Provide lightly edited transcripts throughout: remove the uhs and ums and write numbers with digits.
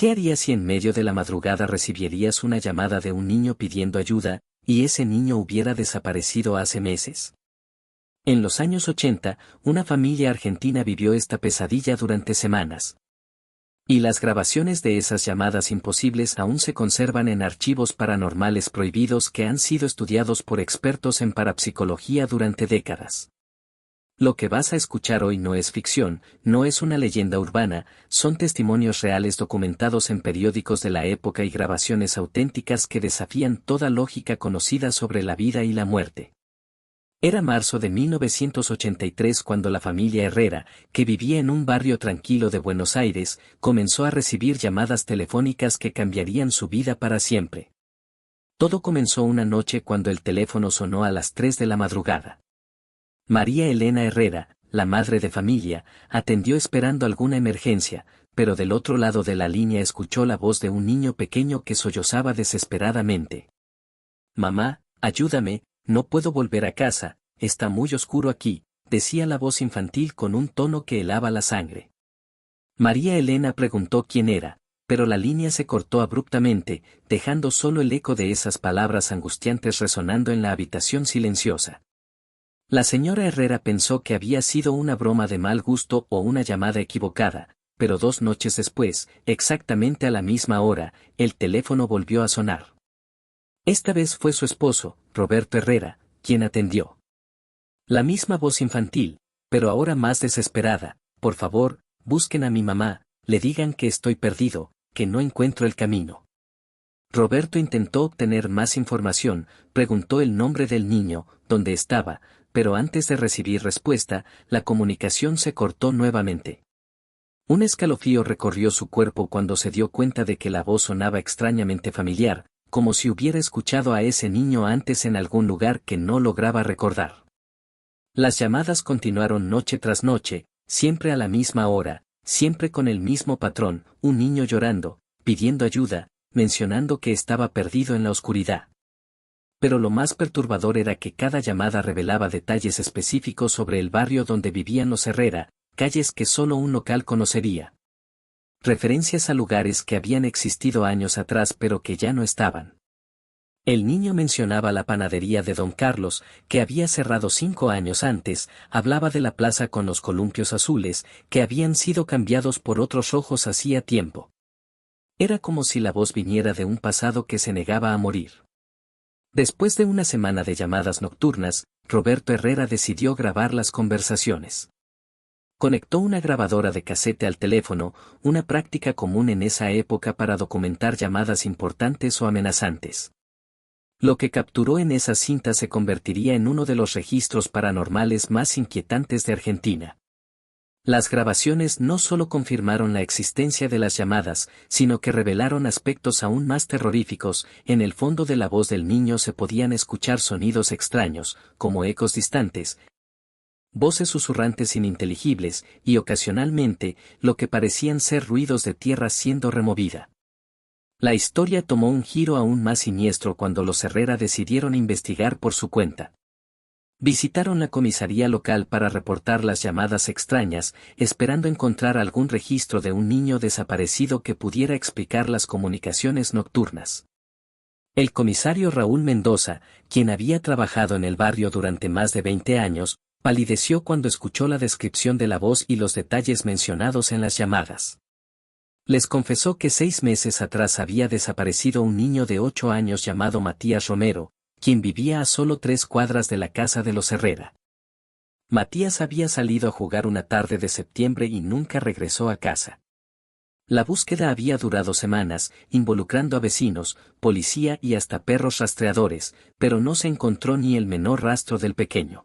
¿Qué harías si en medio de la madrugada recibierías una llamada de un niño pidiendo ayuda, y ese niño hubiera desaparecido hace meses? En los años 80, una familia argentina vivió esta pesadilla durante semanas. Y las grabaciones de esas llamadas imposibles aún se conservan en archivos paranormales prohibidos que han sido estudiados por expertos en parapsicología durante décadas. Lo que vas a escuchar hoy no es ficción, no es una leyenda urbana, son testimonios reales documentados en periódicos de la época y grabaciones auténticas que desafían toda lógica conocida sobre la vida y la muerte. Era marzo de 1983 cuando la familia Herrera, que vivía en un barrio tranquilo de Buenos Aires, comenzó a recibir llamadas telefónicas que cambiarían su vida para siempre. Todo comenzó una noche cuando el teléfono sonó a las 3 de la madrugada. María Elena Herrera, la madre de familia, atendió esperando alguna emergencia, pero del otro lado de la línea escuchó la voz de un niño pequeño que sollozaba desesperadamente. «Mamá, ayúdame, no puedo volver a casa, está muy oscuro aquí», decía la voz infantil con un tono que helaba la sangre. María Elena preguntó quién era, pero la línea se cortó abruptamente, dejando solo el eco de esas palabras angustiantes resonando en la habitación silenciosa. La señora Herrera pensó que había sido una broma de mal gusto o una llamada equivocada, pero 2 noches después, exactamente a la misma hora, el teléfono volvió a sonar. Esta vez fue su esposo, Roberto Herrera, quien atendió. La misma voz infantil, pero ahora más desesperada: «Por favor, busquen a mi mamá, le digan que estoy perdido, que no encuentro el camino». Roberto intentó obtener más información, preguntó el nombre del niño, dónde estaba, pero antes de recibir respuesta, la comunicación se cortó nuevamente. Un escalofrío recorrió su cuerpo cuando se dio cuenta de que la voz sonaba extrañamente familiar, como si hubiera escuchado a ese niño antes en algún lugar que no lograba recordar. Las llamadas continuaron noche tras noche, siempre a la misma hora, siempre con el mismo patrón: un niño llorando, pidiendo ayuda, mencionando que estaba perdido en la oscuridad. Pero lo más perturbador era que cada llamada revelaba detalles específicos sobre el barrio donde vivían los Herrera, calles que solo un local conocería. Referencias a lugares que habían existido años atrás pero que ya no estaban. El niño mencionaba la panadería de Don Carlos, que había cerrado 5 años antes, hablaba de la plaza con los columpios azules, que habían sido cambiados por otros rojos hacía tiempo. Era como si la voz viniera de un pasado que se negaba a morir. Después de una semana de llamadas nocturnas, Roberto Herrera decidió grabar las conversaciones. Conectó una grabadora de casete al teléfono, una práctica común en esa época para documentar llamadas importantes o amenazantes. Lo que capturó en esa cinta se convertiría en uno de los registros paranormales más inquietantes de Argentina. Las grabaciones no solo confirmaron la existencia de las llamadas, sino que revelaron aspectos aún más terroríficos. En el fondo de la voz del niño se podían escuchar sonidos extraños, como ecos distantes, voces susurrantes ininteligibles, y ocasionalmente, lo que parecían ser ruidos de tierra siendo removida. La historia tomó un giro aún más siniestro cuando los Herrera decidieron investigar por su cuenta. Visitaron la comisaría local para reportar las llamadas extrañas, esperando encontrar algún registro de un niño desaparecido que pudiera explicar las comunicaciones nocturnas. El comisario Raúl Mendoza, quien había trabajado en el barrio durante más de 20 años, palideció cuando escuchó la descripción de la voz y los detalles mencionados en las llamadas. Les confesó que 6 meses atrás había desaparecido un niño de 8 años llamado Matías Romero, quien vivía a solo 3 cuadras de la casa de los Herrera. Matías había salido a jugar una tarde de septiembre y nunca regresó a casa. La búsqueda había durado semanas, involucrando a vecinos, policía y hasta perros rastreadores, pero no se encontró ni el menor rastro del pequeño.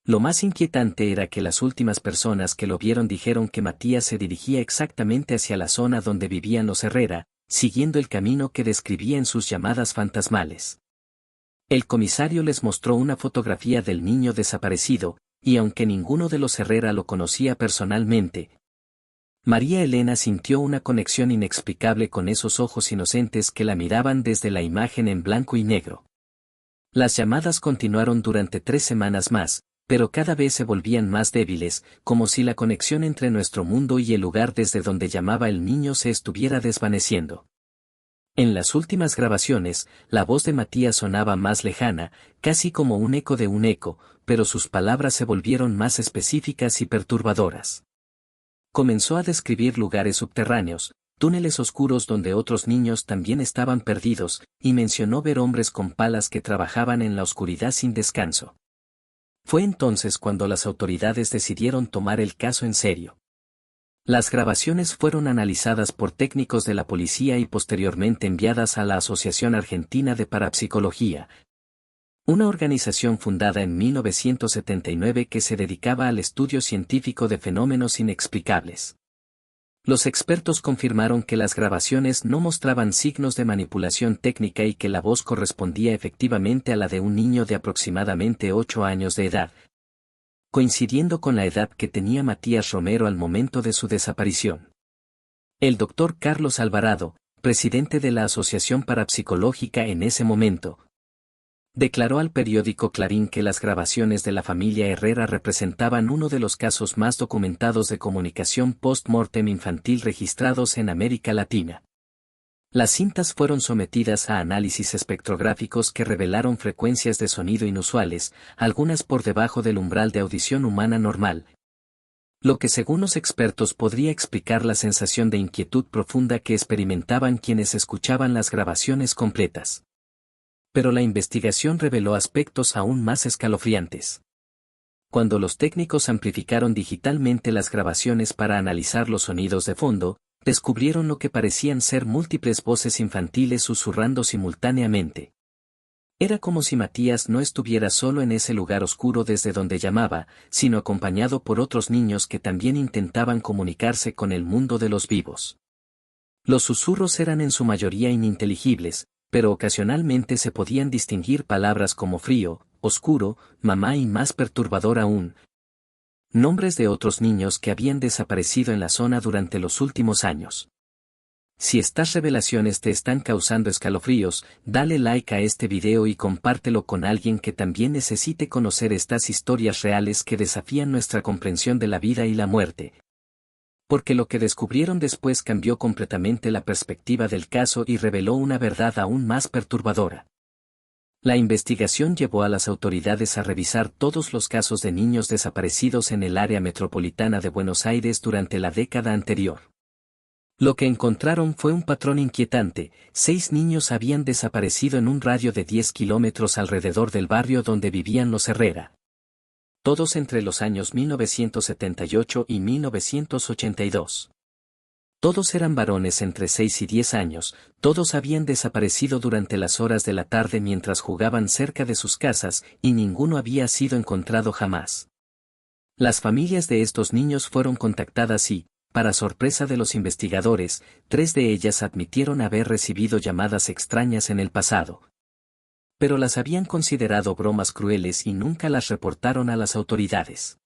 Lo más inquietante era que las últimas personas que lo vieron dijeron que Matías se dirigía exactamente hacia la zona donde vivían los Herrera, siguiendo el camino que describía en sus llamadas fantasmales. El comisario les mostró una fotografía del niño desaparecido, y aunque ninguno de los Herrera lo conocía personalmente, María Elena sintió una conexión inexplicable con esos ojos inocentes que la miraban desde la imagen en blanco y negro. Las llamadas continuaron durante 3 semanas más, pero cada vez se volvían más débiles, como si la conexión entre nuestro mundo y el lugar desde donde llamaba el niño se estuviera desvaneciendo. En las últimas grabaciones, la voz de Matías sonaba más lejana, casi como un eco de un eco, pero sus palabras se volvieron más específicas y perturbadoras. Comenzó a describir lugares subterráneos, túneles oscuros donde otros niños también estaban perdidos, y mencionó ver hombres con palas que trabajaban en la oscuridad sin descanso. Fue entonces cuando las autoridades decidieron tomar el caso en serio. Las grabaciones fueron analizadas por técnicos de la policía y posteriormente enviadas a la Asociación Argentina de Parapsicología, una organización fundada en 1979 que se dedicaba al estudio científico de fenómenos inexplicables. Los expertos confirmaron que las grabaciones no mostraban signos de manipulación técnica y que la voz correspondía efectivamente a la de un niño de aproximadamente 8 años de edad, coincidiendo con la edad que tenía Matías Romero al momento de su desaparición. El doctor Carlos Alvarado, presidente de la Asociación Parapsicológica en ese momento, declaró al periódico Clarín que las grabaciones de la familia Herrera representaban uno de los casos más documentados de comunicación post-mortem infantil registrados en América Latina. Las cintas fueron sometidas a análisis espectrográficos que revelaron frecuencias de sonido inusuales, algunas por debajo del umbral de audición humana normal, lo que según los expertos podría explicar la sensación de inquietud profunda que experimentaban quienes escuchaban las grabaciones completas. Pero la investigación reveló aspectos aún más escalofriantes. Cuando los técnicos amplificaron digitalmente las grabaciones para analizar los sonidos de fondo, descubrieron lo que parecían ser múltiples voces infantiles susurrando simultáneamente. Era como si Matías no estuviera solo en ese lugar oscuro desde donde llamaba, sino acompañado por otros niños que también intentaban comunicarse con el mundo de los vivos. Los susurros eran en su mayoría ininteligibles, pero ocasionalmente se podían distinguir palabras como frío, oscuro, mamá y más perturbador aún, nombres de otros niños que habían desaparecido en la zona durante los últimos años. Si estas revelaciones te están causando escalofríos, dale like a este video y compártelo con alguien que también necesite conocer estas historias reales que desafían nuestra comprensión de la vida y la muerte. Porque lo que descubrieron después cambió completamente la perspectiva del caso y reveló una verdad aún más perturbadora. La investigación llevó a las autoridades a revisar todos los casos de niños desaparecidos en el área metropolitana de Buenos Aires durante la década anterior. Lo que encontraron fue un patrón inquietante: 6 niños habían desaparecido en un radio de 10 kilómetros alrededor del barrio donde vivían los Herrera. Todos entre los años 1978 y 1982. Todos eran varones entre 6 y 10 años, todos habían desaparecido durante las horas de la tarde mientras jugaban cerca de sus casas, y ninguno había sido encontrado jamás. Las familias de estos niños fueron contactadas y, para sorpresa de los investigadores, 3 de ellas admitieron haber recibido llamadas extrañas en el pasado. Pero las habían considerado bromas crueles y nunca las reportaron a las autoridades.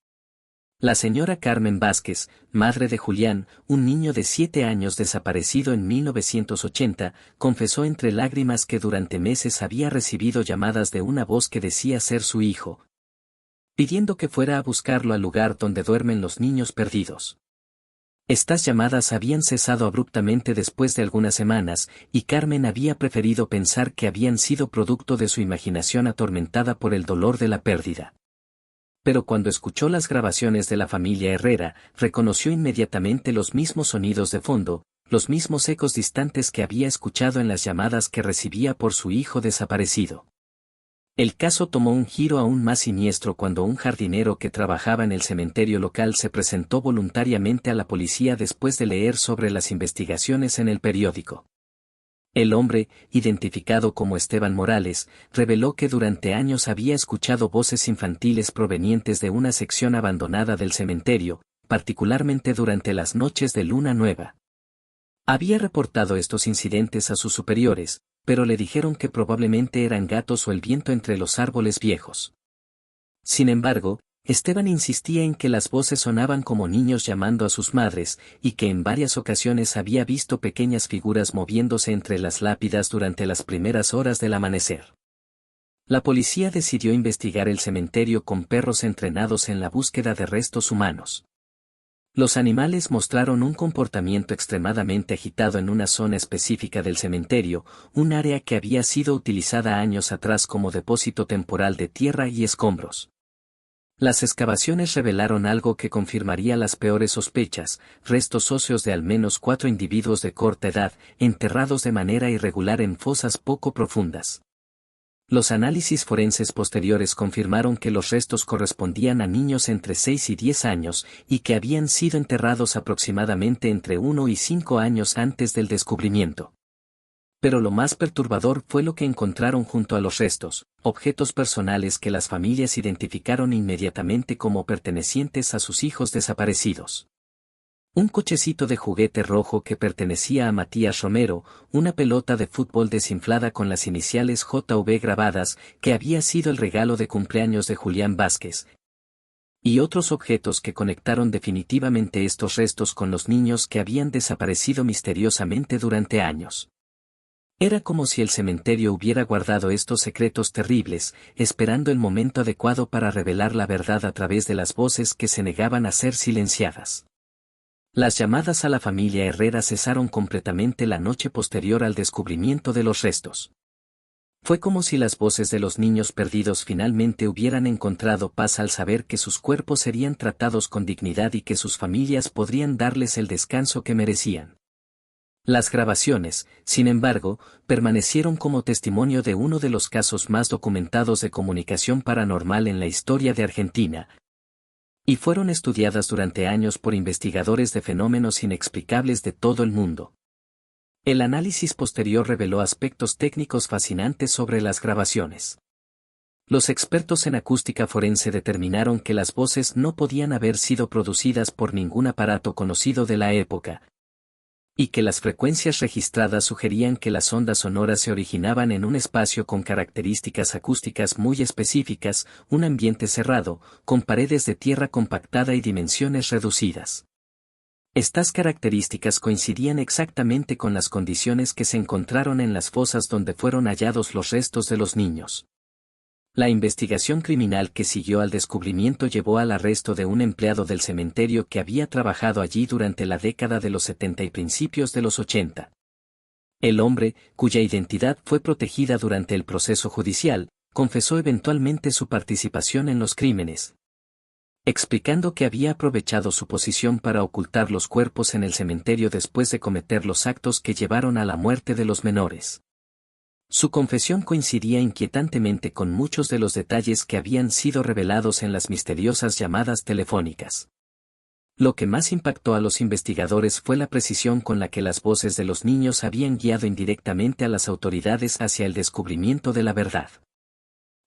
La señora Carmen Vázquez, madre de Julián, un niño de 7 años desaparecido en 1980, confesó entre lágrimas que durante meses había recibido llamadas de una voz que decía ser su hijo, pidiendo que fuera a buscarlo al lugar donde duermen los niños perdidos. Estas llamadas habían cesado abruptamente después de algunas semanas, y Carmen había preferido pensar que habían sido producto de su imaginación atormentada por el dolor de la pérdida. Pero cuando escuchó las grabaciones de la familia Herrera, reconoció inmediatamente los mismos sonidos de fondo, los mismos ecos distantes que había escuchado en las llamadas que recibía por su hijo desaparecido. El caso tomó un giro aún más siniestro cuando un jardinero que trabajaba en el cementerio local se presentó voluntariamente a la policía después de leer sobre las investigaciones en el periódico. El hombre, identificado como Esteban Morales, reveló que durante años había escuchado voces infantiles provenientes de una sección abandonada del cementerio, particularmente durante las noches de luna nueva. Había reportado estos incidentes a sus superiores, pero le dijeron que probablemente eran gatos o el viento entre los árboles viejos. Sin embargo, Esteban insistía en que las voces sonaban como niños llamando a sus madres, y que en varias ocasiones había visto pequeñas figuras moviéndose entre las lápidas durante las primeras horas del amanecer. La policía decidió investigar el cementerio con perros entrenados en la búsqueda de restos humanos. Los animales mostraron un comportamiento extremadamente agitado en una zona específica del cementerio, un área que había sido utilizada años atrás como depósito temporal de tierra y escombros. Las excavaciones revelaron algo que confirmaría las peores sospechas: restos óseos de al menos 4 individuos de corta edad, enterrados de manera irregular en fosas poco profundas. Los análisis forenses posteriores confirmaron que los restos correspondían a niños entre 6 y 10 años, y que habían sido enterrados aproximadamente entre 1 y 5 años antes del descubrimiento. Pero lo más perturbador fue lo que encontraron junto a los restos: objetos personales que las familias identificaron inmediatamente como pertenecientes a sus hijos desaparecidos. Un cochecito de juguete rojo que pertenecía a Matías Romero, una pelota de fútbol desinflada con las iniciales JV grabadas, que había sido el regalo de cumpleaños de Julián Vázquez, y otros objetos que conectaron definitivamente estos restos con los niños que habían desaparecido misteriosamente durante años. Era como si el cementerio hubiera guardado estos secretos terribles, esperando el momento adecuado para revelar la verdad a través de las voces que se negaban a ser silenciadas. Las llamadas a la familia Herrera cesaron completamente la noche posterior al descubrimiento de los restos. Fue como si las voces de los niños perdidos finalmente hubieran encontrado paz al saber que sus cuerpos serían tratados con dignidad y que sus familias podrían darles el descanso que merecían. Las grabaciones, sin embargo, permanecieron como testimonio de uno de los casos más documentados de comunicación paranormal en la historia de Argentina, y fueron estudiadas durante años por investigadores de fenómenos inexplicables de todo el mundo. El análisis posterior reveló aspectos técnicos fascinantes sobre las grabaciones. Los expertos en acústica forense determinaron que las voces no podían haber sido producidas por ningún aparato conocido de la época, y que las frecuencias registradas sugerían que las ondas sonoras se originaban en un espacio con características acústicas muy específicas, un ambiente cerrado, con paredes de tierra compactada y dimensiones reducidas. Estas características coincidían exactamente con las condiciones que se encontraron en las fosas donde fueron hallados los restos de los niños. La investigación criminal que siguió al descubrimiento llevó al arresto de un empleado del cementerio que había trabajado allí durante la década de los 70 y principios de los 80. El hombre, cuya identidad fue protegida durante el proceso judicial, confesó eventualmente su participación en los crímenes, explicando que había aprovechado su posición para ocultar los cuerpos en el cementerio después de cometer los actos que llevaron a la muerte de los menores. Su confesión coincidía inquietantemente con muchos de los detalles que habían sido revelados en las misteriosas llamadas telefónicas. Lo que más impactó a los investigadores fue la precisión con la que las voces de los niños habían guiado indirectamente a las autoridades hacia el descubrimiento de la verdad.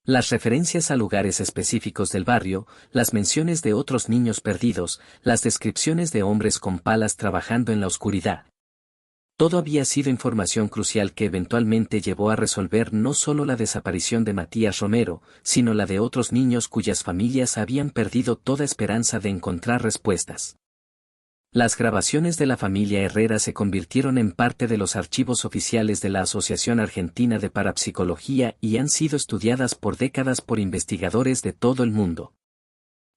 Las referencias a lugares específicos del barrio, las menciones de otros niños perdidos, las descripciones de hombres con palas trabajando en la oscuridad. Todo había sido información crucial que eventualmente llevó a resolver no solo la desaparición de Matías Romero, sino la de otros niños cuyas familias habían perdido toda esperanza de encontrar respuestas. Las grabaciones de la familia Herrera se convirtieron en parte de los archivos oficiales de la Asociación Argentina de Parapsicología y han sido estudiadas por décadas por investigadores de todo el mundo.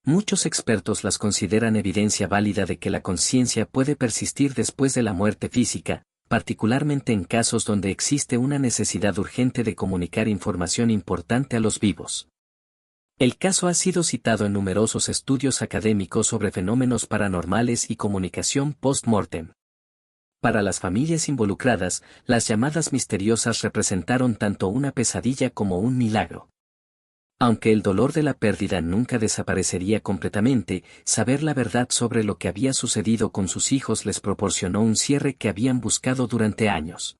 Muchos expertos las consideran evidencia válida de que la conciencia puede persistir después de la muerte física, particularmente en casos donde existe una necesidad urgente de comunicar información importante a los vivos. El caso ha sido citado en numerosos estudios académicos sobre fenómenos paranormales y comunicación post-mortem. Para las familias involucradas, las llamadas misteriosas representaron tanto una pesadilla como un milagro. Aunque el dolor de la pérdida nunca desaparecería completamente, saber la verdad sobre lo que había sucedido con sus hijos les proporcionó un cierre que habían buscado durante años.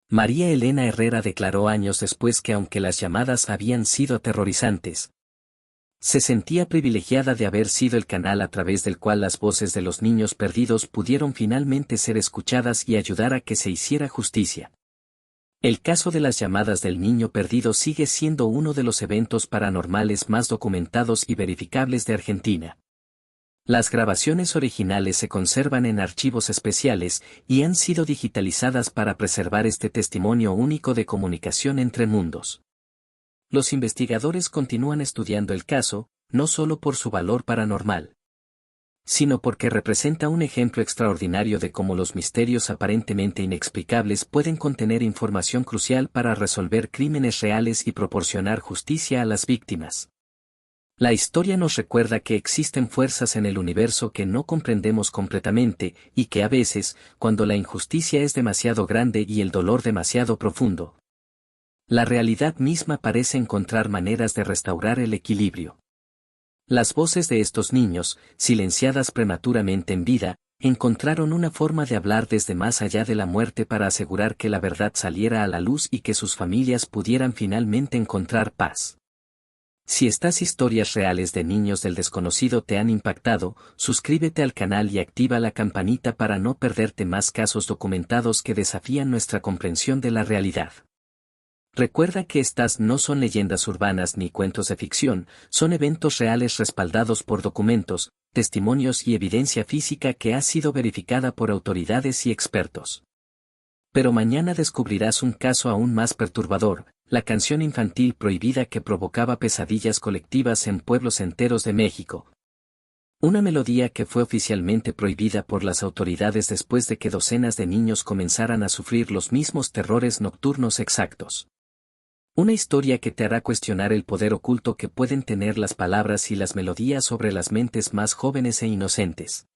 María Elena Herrera declaró años después que aunque las llamadas habían sido aterrorizantes, se sentía privilegiada de haber sido el canal a través del cual las voces de los niños perdidos pudieron finalmente ser escuchadas y ayudar a que se hiciera justicia. El caso de las llamadas del niño perdido sigue siendo uno de los eventos paranormales más documentados y verificables de Argentina. Las grabaciones originales se conservan en archivos especiales y han sido digitalizadas para preservar este testimonio único de comunicación entre mundos. Los investigadores continúan estudiando el caso, no solo por su valor paranormal, sino porque representa un ejemplo extraordinario de cómo los misterios aparentemente inexplicables pueden contener información crucial para resolver crímenes reales y proporcionar justicia a las víctimas. La historia nos recuerda que existen fuerzas en el universo que no comprendemos completamente, y que a veces, cuando la injusticia es demasiado grande y el dolor demasiado profundo, la realidad misma parece encontrar maneras de restaurar el equilibrio. Las voces de estos niños, silenciadas prematuramente en vida, encontraron una forma de hablar desde más allá de la muerte para asegurar que la verdad saliera a la luz y que sus familias pudieran finalmente encontrar paz. Si estas historias reales de niños del desconocido te han impactado, suscríbete al canal y activa la campanita para no perderte más casos documentados que desafían nuestra comprensión de la realidad. Recuerda que estas no son leyendas urbanas ni cuentos de ficción, son eventos reales respaldados por documentos, testimonios y evidencia física que ha sido verificada por autoridades y expertos. Pero mañana descubrirás un caso aún más perturbador, la canción infantil prohibida que provocaba pesadillas colectivas en pueblos enteros de México. Una melodía que fue oficialmente prohibida por las autoridades después de que docenas de niños comenzaran a sufrir los mismos terrores nocturnos exactos. Una historia que te hará cuestionar el poder oculto que pueden tener las palabras y las melodías sobre las mentes más jóvenes e inocentes.